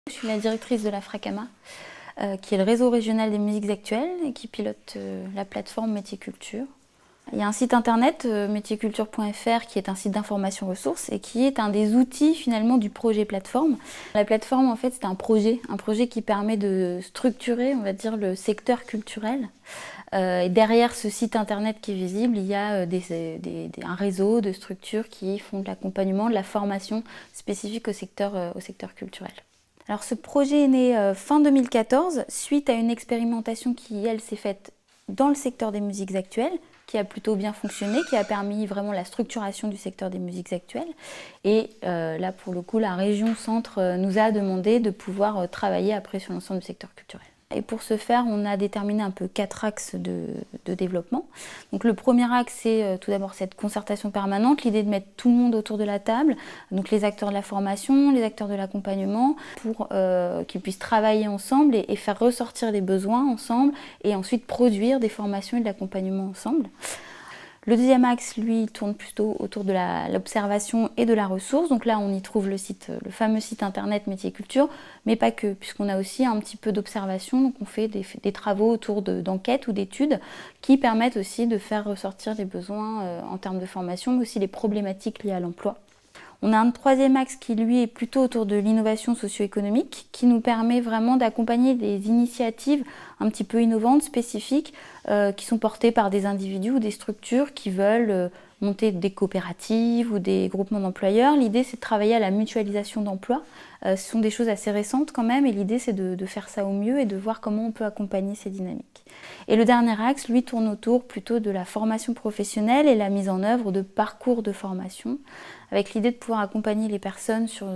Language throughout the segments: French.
Je suis la directrice de la FRACAMA, qui est le réseau régional des musiques actuelles et qui pilote la plateforme Métiers Culture. Il y a un site internet, métiersculture.fr, qui est un site d'information ressources et qui est un des outils finalement du projet plateforme. La plateforme, en fait, c'est un projet qui permet de structurer, on va dire, le secteur culturel. Et derrière ce site internet qui est visible, il y a un réseau de structures qui font de l'accompagnement, de la formation spécifique au secteur culturel. Alors ce projet est né fin 2014 suite à une expérimentation qui, elle, s'est faite dans le secteur des musiques actuelles, qui a plutôt bien fonctionné, qui a permis vraiment la structuration du secteur des musiques actuelles. Et là, pour le coup, la région Centre nous a demandé de pouvoir travailler après sur l'ensemble du secteur culturel. Et pour ce faire, on a déterminé un peu 4 axes de développement. Donc le premier axe, c'est tout d'abord cette concertation permanente, l'idée de mettre tout le monde autour de la table, donc les acteurs de la formation, les acteurs de l'accompagnement, pour qu'ils puissent travailler ensemble et faire ressortir les besoins ensemble, et ensuite produire des formations et de l'accompagnement ensemble. Le deuxième axe, lui, tourne plutôt autour de l'observation et de la ressource. Donc là, on y trouve le fameux site internet Métiers Culture, mais pas que, puisqu'on a aussi un petit peu d'observation. Donc on fait des travaux autour d'enquêtes ou d'études qui permettent aussi de faire ressortir les besoins en termes de formation, mais aussi les problématiques liées à l'emploi. On a un troisième axe qui, lui, est plutôt autour de l'innovation socio-économique, qui nous permet vraiment d'accompagner des initiatives un petit peu innovantes, spécifiques, qui sont portées par des individus ou des structures qui veulent monter des coopératives ou des groupements d'employeurs. L'idée, c'est de travailler à la mutualisation d'emplois. Ce sont des choses assez récentes quand même, et l'idée, c'est de faire ça au mieux et de voir comment on peut accompagner ces dynamiques. Et le dernier axe, lui, tourne autour plutôt de la formation professionnelle et la mise en œuvre de parcours de formation, avec l'idée de pouvoir accompagner les personnes sur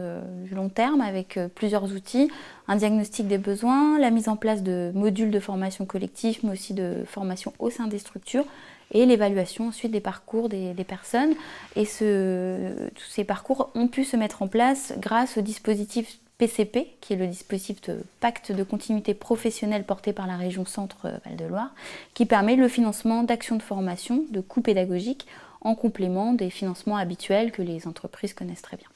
du long terme avec plusieurs outils, un diagnostic des besoins, la mise en place de modules de formation collective, mais aussi de formation au sein des structures, et l'évaluation ensuite des parcours des personnes. Et tous ces parcours ont pu se mettre en place grâce au dispositif PCP, qui est le dispositif de pacte de continuité professionnelle porté par la région Centre-Val de Loire, qui permet le financement d'actions de formation, de coûts pédagogiques, en complément des financements habituels que les entreprises connaissent très bien.